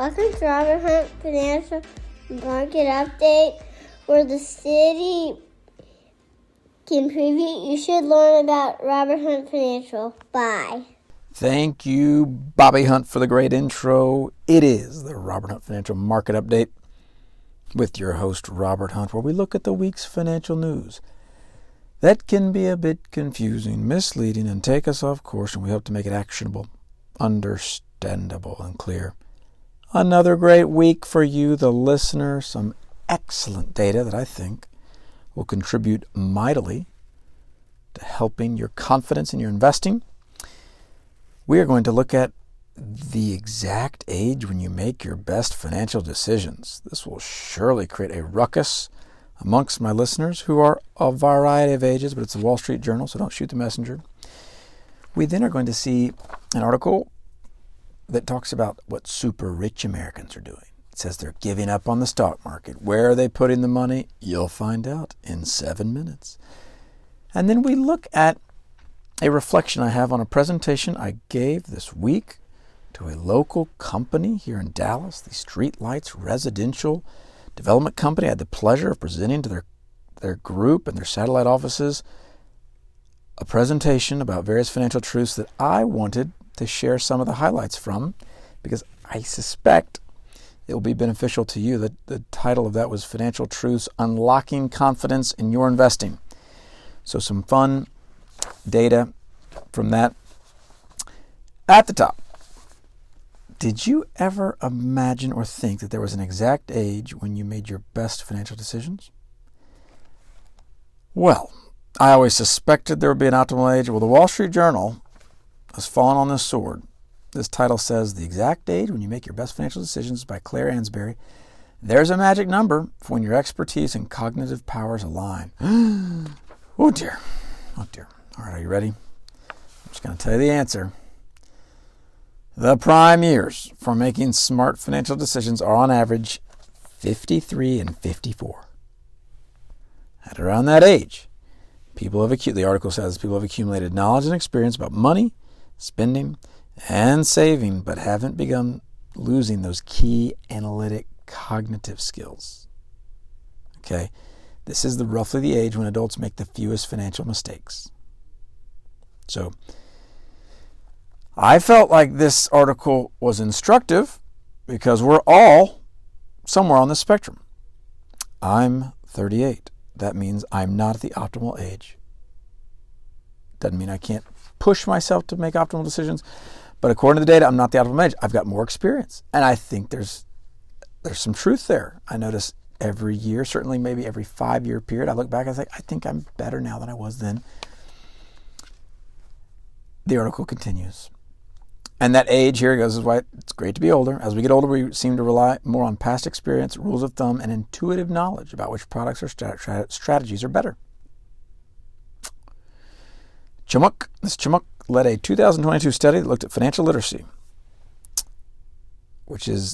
Welcome to Robert Hunt Financial Market Update, where the city can preview. You should learn about Robert Hunt Financial. Bye. Thank you, Bobby Hunt, for the great intro. It is the Robert Hunt Financial Market Update with your host, Robert Hunt, where we look at the week's financial news. That can be a bit confusing, misleading, and take us off course, and we hope to make it actionable, understandable, and clear. Another great week for you, the listener. Some excellent data that I think will contribute mightily to helping your confidence in your investing. We are going to look at the exact age when you make your best financial decisions. This will surely create a ruckus amongst my listeners who are a variety of ages, but it's the Wall Street Journal, so don't shoot the messenger. We then are going to see an article that talks about what super rich Americans are doing. It says they're giving up on the stock market. Where are they putting the money? You'll find out in 7 minutes. And then we look at a reflection I have on a presentation I gave this week to a local company here in Dallas, the Streetlights Residential Development Company. I had the pleasure of presenting to their group and their satellite offices a presentation about various financial truths that I wanted to share some of the highlights from, because I suspect it will be beneficial to you. The title of that was Financial Truths, Unlocking Confidence in Your Investing. So some fun data from that. At the top, did you ever imagine or think that there was an exact age when you made your best financial decisions? Well, I always suspected there would be an optimal age. Well, the Wall Street Journal has fallen on this sword. This title says, The Exact Age When You Make Your Best Financial Decisions by Claire Ansberry. There's a magic number for when your expertise and cognitive powers align. Oh dear. Oh dear. All right, are you ready? I'm just going to tell you the answer. The prime years for making smart financial decisions are on average 53 and 54. At around that age, the article says people have accumulated knowledge and experience about money, spending, and saving, but haven't begun losing those key analytic cognitive skills. Okay, this is roughly the age when adults make the fewest financial mistakes. So, I felt like this article was instructive because we're all somewhere on the spectrum. I'm 38. That means I'm not at the optimal age. Doesn't mean I can't push myself to make optimal decisions, but according to the data, I'm not the optimal age. I've got more experience, and I think there's some truth there. I notice every year, certainly maybe every 5-year period, I look back and say, I think I'm better now than I was then. The article continues. And that age, here it goes, is why it's great to be older. As we get older, we seem to rely more on past experience, rules of thumb, and intuitive knowledge about which products or strategies are better. Chmuk led a 2022 study that looked at financial literacy,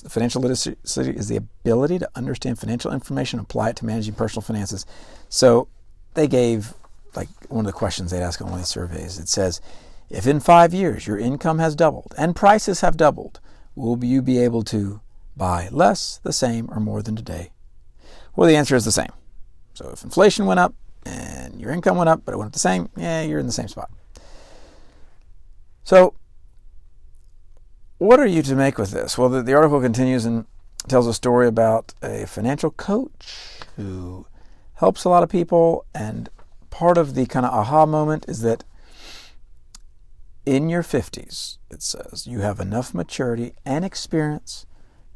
financial literacy is the ability to understand financial information and apply it to managing personal finances. So they gave, like, one of the questions they'd ask on one of these surveys. It says, if in 5 years your income has doubled and prices have doubled, will you be able to buy less, the same, or more than today? Well, the answer is the same. So if inflation went up and your income went up, but it went up the same, you're in the same spot. So what are you to make with this? Well, the article continues and tells a story about a financial coach who helps a lot of people, and part of the kind of aha moment is that in your 50s, it says, you have enough maturity and experience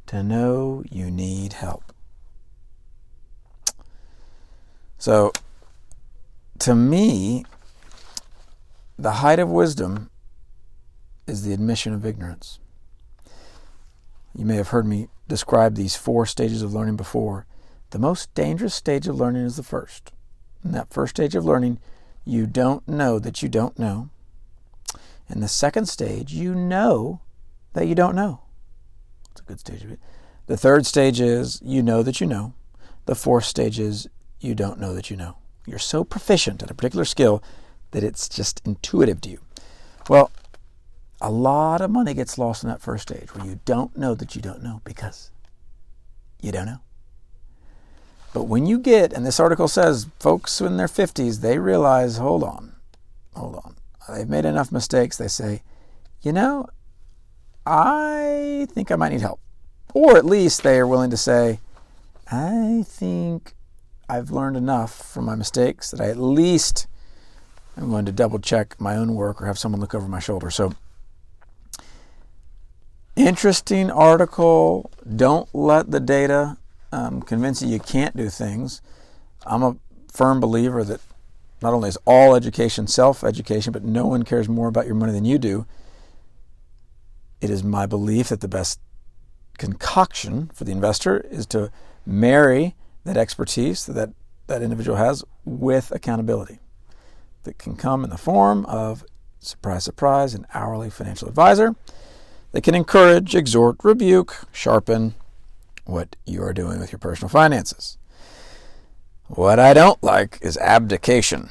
to know you need help. So, to me, the height of wisdom is the admission of ignorance. You may have heard me describe these 4 stages of learning before. The most dangerous stage of learning is the first. In that first stage of learning, you don't know that you don't know. In the second stage, you know that you don't know. It's a good stage of it. The third stage is you know that you know. The fourth stage is you don't know that you know. You're so proficient at a particular skill that it's just intuitive to you. Well, a lot of money gets lost in that first stage where you don't know that you don't know because you don't know. But when you get, and this article says, folks in their 50s, they realize, hold on. They've made enough mistakes. They say, I think I might need help. Or at least they are willing to say, I think I've learned enough from my mistakes that I at least am going to double check my own work or have someone look over my shoulder. So, interesting article. Don't let the data convince you can't do things. I'm a firm believer that not only is all education self-education, but no one cares more about your money than you do. It is my belief that the best concoction for the investor is to marry that expertise that individual has with accountability that can come in the form of, surprise, surprise, an hourly financial advisor that can encourage, exhort, rebuke, sharpen what you are doing with your personal finances. What I don't like is abdication.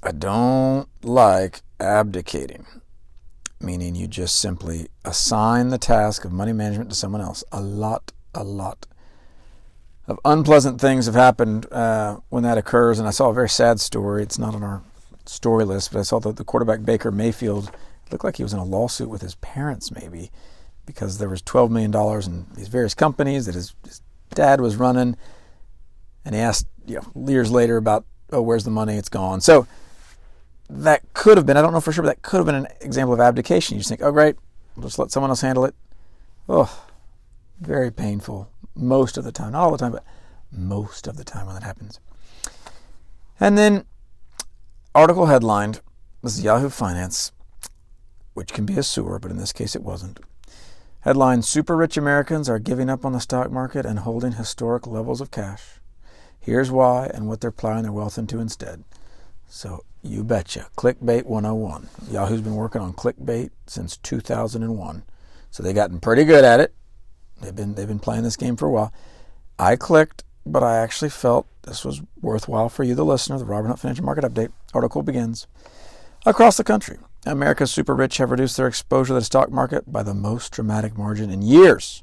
I don't like abdicating, meaning you just simply assign the task of money management to someone else. A lot of unpleasant things have happened when that occurs, and I saw a very sad story. It's not on our story list, but I saw that the quarterback Baker Mayfield looked like he was in a lawsuit with his parents maybe because there was $12 million in these various companies that his dad was running, and he asked years later about, where's the money? It's gone. So that could have been, I don't know for sure, but that could have been an example of abdication. You just think, great, we'll just let someone else handle it. Very painful most of the time. Not all the time, but most of the time when that happens. And then, article headlined, this is Yahoo Finance, which can be a sewer, but in this case it wasn't. Headline, super rich Americans are giving up on the stock market and holding historic levels of cash. Here's why and what they're plowing their wealth into instead. So you betcha. Clickbait 101. Yahoo's been working on clickbait since 2001. So they've gotten pretty good at it. They've been playing this game for a while. I clicked, but I actually felt this was worthwhile for you, the listener. The Robert Hunt Financial Market Update article begins. Across the country, America's super rich have reduced their exposure to the stock market by the most dramatic margin in years.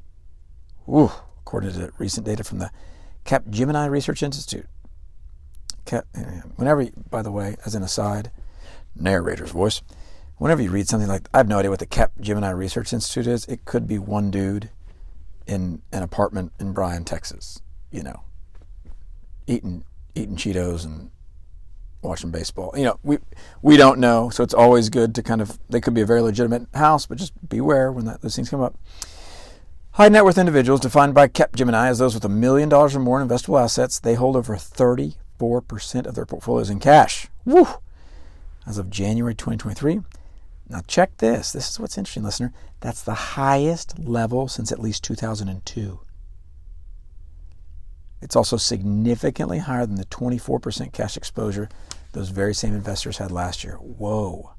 According to recent data from the Capgemini Research Institute. By the way, as an aside, narrator's voice, whenever you read something like, I have no idea what the Capgemini Research Institute is. It could be one dude in an apartment in Bryan, Texas, eating Cheetos and watching baseball. We don't know, so it's always good to they could be a very legitimate house, but just beware when those things come up. High net worth individuals, defined by Capgemini as those with $1 million or more in investable assets, they hold over 34% of their portfolios in cash. Woo! As of January 2023. Now check this. This is what's interesting, listener. That's the highest level since at least 2002. It's also significantly higher than the 24% cash exposure those very same investors had last year. Whoa,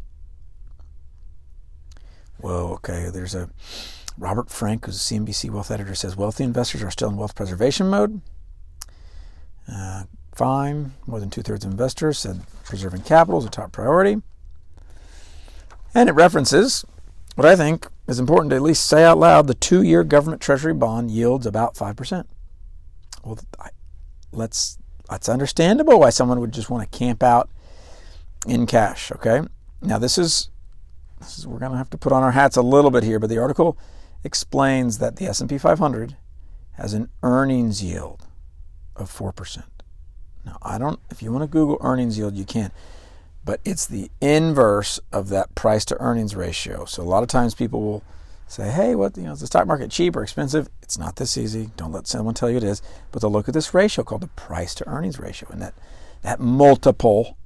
okay. There's a Robert Frank, who's a CNBC wealth editor, says wealthy investors are still in wealth preservation mode. Fine. More than 2/3 of investors said preserving capital is a top priority. And it references what I think is important to at least say out loud. The 2-year government treasury bond yields about 5%. Well, that's understandable why someone would just want to camp out in cash, okay? Now, this is we're going to have to put on our hats a little bit here, but the article explains that the S&P 500 has an earnings yield of 4%. Now, if you want to Google earnings yield, you can, but it's the inverse of that price to earnings ratio. So a lot of times people will say, hey, is the stock market cheap or expensive? It's not this easy. Don't let someone tell you it is. But they'll look at this ratio called the price to earnings ratio. And that multiple,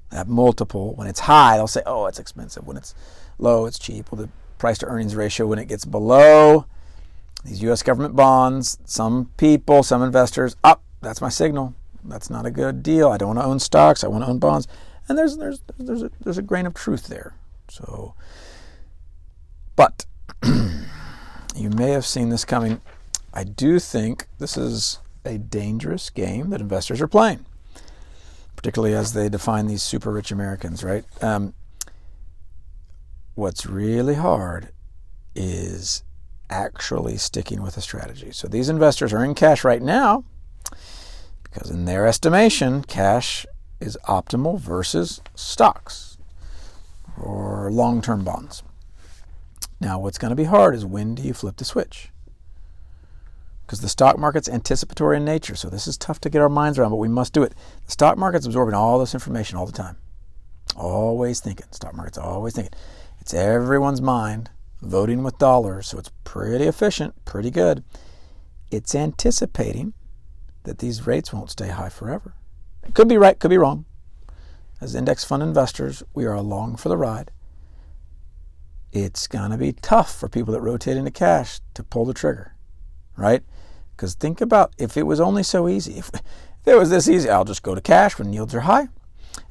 when it's high, they'll say, oh, it's expensive. When it's low, it's cheap. Well, the price to earnings ratio, when it gets below these U.S. government bonds, some investors, that's my signal. That's not a good deal. I don't want to own stocks. I want to own bonds. And there's a grain of truth there. So, but you may have seen this coming. I do think this is a dangerous game that investors are playing, particularly as they define these super rich Americans, right? What's really hard is actually sticking with a strategy. So these investors are in cash right now because in their estimation, cash is optimal versus stocks or long-term bonds. Now, what's going to be hard is when do you flip the switch? Because the stock market's anticipatory in nature, so this is tough to get our minds around, but we must do it. The stock market's absorbing all this information all the time. Always thinking. Stock market's always thinking. It's everyone's mind voting with dollars, so it's pretty efficient, pretty good. It's anticipating that these rates won't stay high forever. It could be right, could be wrong. As index fund investors, we are along for the ride. It's going to be tough for people that rotate into cash to pull the trigger, right? Because think about if it was only so easy. If it was this easy, I'll just go to cash when yields are high,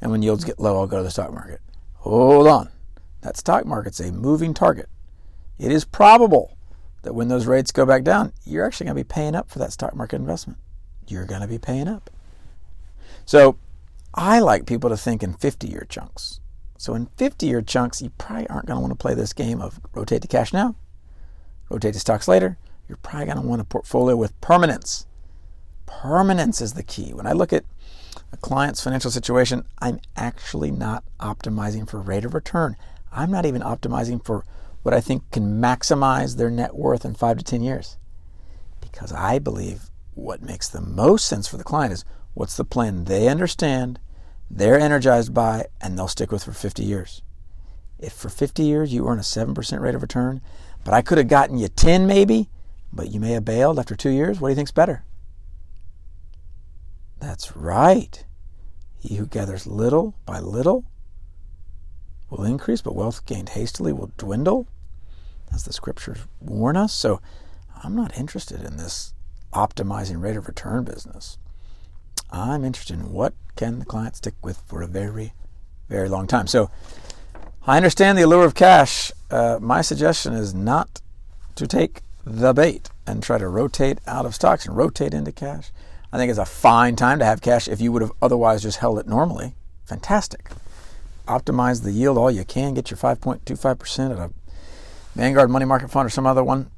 and when yields get low, I'll go to the stock market. Hold on. That stock market's a moving target. It is probable that when those rates go back down, you're actually going to be paying up for that stock market investment. You're going to be paying up. So I like people to think in 50-year chunks. So in 50-year chunks, you probably aren't going to want to play this game of rotate to cash now, rotate to stocks later. You're probably going to want a portfolio with permanence. Permanence is the key. When I look at a client's financial situation, I'm actually not optimizing for rate of return. I'm not even optimizing for what I think can maximize their net worth in 5 to 10 years. Because I believe what makes the most sense for the client is what's the plan they understand, they're energized by, and they'll stick with for 50 years. If for 50 years you earn a 7% rate of return, but I could have gotten you 10 maybe, but you may have bailed after 2 years, what do you think's better? That's right. He who gathers little by little will increase, but wealth gained hastily will dwindle, as the scriptures warn us. So I'm not interested in this optimizing rate of return business. I'm interested in what can the client stick with for a very, very long time. So I understand the allure of cash. My suggestion is not to take the bait and try to rotate out of stocks and rotate into cash. I think it's a fine time to have cash if you would have otherwise just held it normally. Fantastic. Optimize the yield all you can. Get your 5.25% at a Vanguard money market fund or some other one.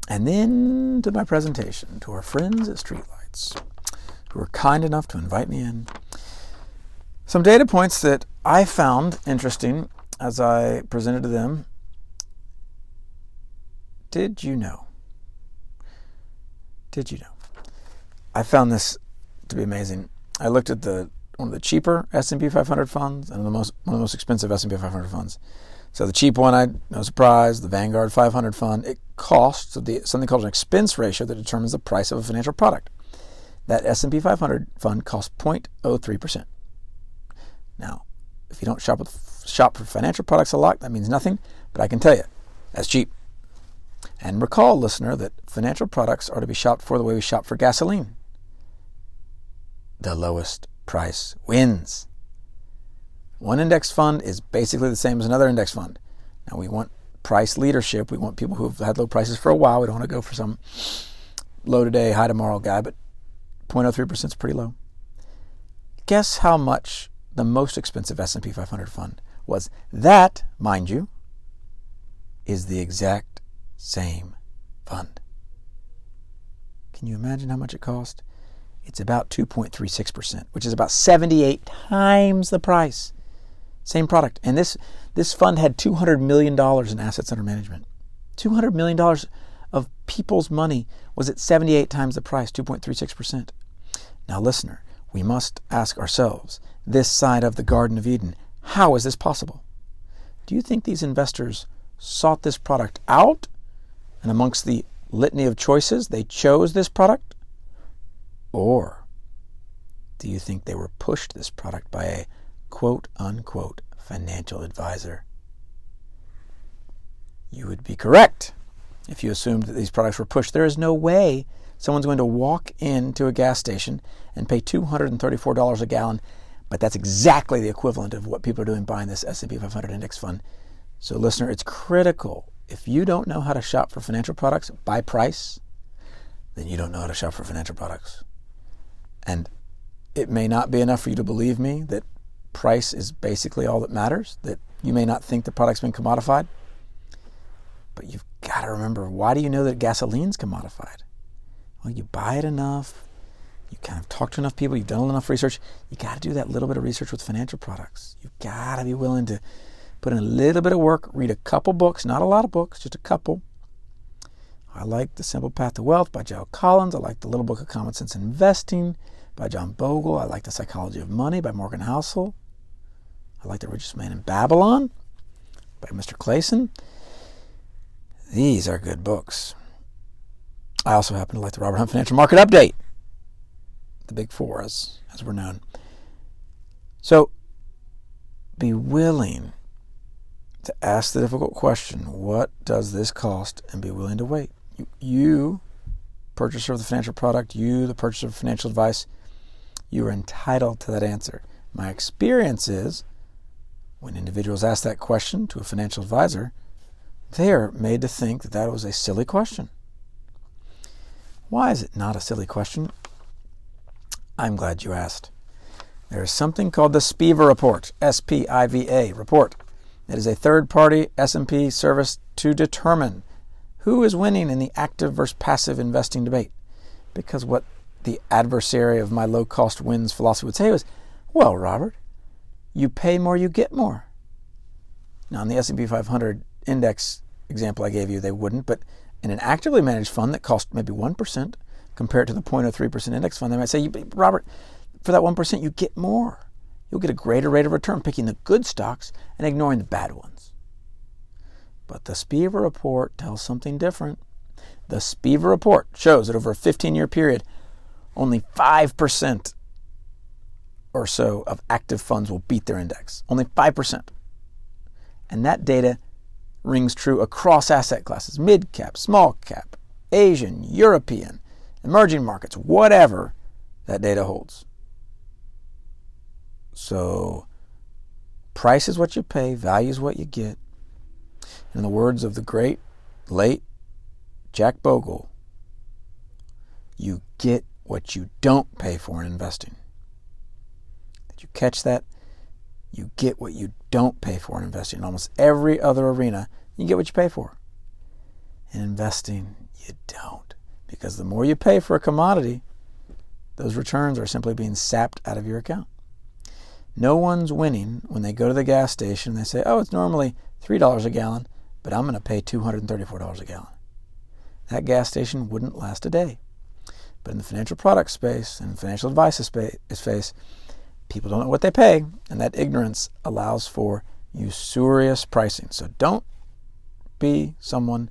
And then to my presentation to our friends at Streetlights, who were kind enough to invite me in. Some data points that I found interesting as I presented to them. Did you know? I found this to be amazing. I looked at one of the cheaper S&P 500 funds and one of the most expensive S&P 500 funds. So the cheap one, no surprise, the Vanguard 500 fund, it costs something called an expense ratio that determines the price of a financial product. That S&P 500 fund costs 0.03%. Now, if you don't shop for financial products a lot, that means nothing, but I can tell you, that's cheap. And recall, listener, that financial products are to be shopped for the way we shop for gasoline. The lowest price wins. One index fund is basically the same as another index fund. Now, we want price leadership. We want people who've had low prices for a while. We don't want to go for some low today, high tomorrow guy, but 0.03% is pretty low. Guess how much the most expensive S&P 500 fund was? That, mind you, is the exact same fund. Can you imagine how much it cost? It's about 2.36%, which is about 78 times the price. Same product. And this fund had $200 million in assets under management. $200 million of people's money was at 78 times the price, 2.36%. Now, listener, we must ask ourselves, this side of the Garden of Eden, how is this possible? Do you think these investors sought this product out, and amongst the litany of choices, they chose this product? Or do you think they were pushed this product by a quote-unquote financial advisor? You would be correct if you assumed that these products were pushed. There is no way someone's going to walk into a gas station and pay $234 a gallon, but that's exactly the equivalent of what people are doing buying this S&P 500 index fund. So, listener, it's critical. If you don't know how to shop for financial products by price, then you don't know how to shop for financial products. And it may not be enough for you to believe me that price is basically all that matters, that You may not think the product's been commodified, but you've got to remember, why do you know that gasoline's commodified? Well, you buy it enough, you kind of talk to enough people, you've done enough research. You got to do that little bit of research with financial products. You've got to be willing to put in a little bit of work, read a couple books, not a lot of books, just a couple. I like The Simple Path to Wealth by Joe Collins. I like The Little Book of Common Sense Investing by John Bogle. I like The Psychology of Money by Morgan Housel. I like The Richest Man in Babylon by Mr. Clayson. These are good books. I also happen to like the Robert Hunt Financial Market Update, the Big Four, as we're known. So be willing to ask the difficult question, what does this cost, and be willing to wait. You, purchaser of the financial product, you, the purchaser of financial advice, you are entitled to that answer. My experience is, when individuals ask that question to a financial advisor, they are made to think that that was a silly question. Why is it not a silly question? I'm glad you asked. There is something called the SPIVA report, S-P-I-V-A report. It is a third-party S&P service to determine who is winning in the active versus passive investing debate. Because what the adversary of my low-cost wins philosophy would say was, well, Robert, you pay more, you get more. Now, in the S&P 500 index example I gave you, they wouldn't, but in an actively managed fund that cost maybe 1% compared to the 0.03% index fund, they might say, Robert, for that 1%, you get more. You'll get a greater rate of return picking the good stocks and ignoring the bad ones. But the SPIVA report tells something different. The SPIVA report shows that over a 15-year period, only 5% or so of active funds will beat their index. Only 5%. And that data rings true across asset classes, mid-cap, small-cap, Asian, European, emerging markets, whatever that data holds. So price is what you pay, value is what you get. In the words of the great, late Jack Bogle, you get what you don't pay for in investing. Did you catch that? You get what you don't pay for in investing. In almost every other arena, you get what you pay for. In investing, you don't. Because the more you pay for a commodity, those returns are simply being sapped out of your account. No one's winning when they go to the gas station and they say, oh, it's normally $3 a gallon, but I'm going to pay $234 a gallon. That gas station wouldn't last a day. But in the financial product space and financial advice space, people don't know what they pay, and that ignorance allows for usurious pricing. So don't be someone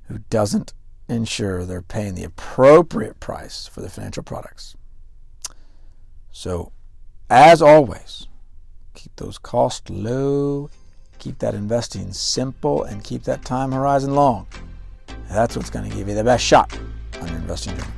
who doesn't ensure they're paying the appropriate price for the financial products. So, as always, keep those costs low, keep that investing simple, and keep that time horizon long. And that's what's going to give you the best shot on your investing journey.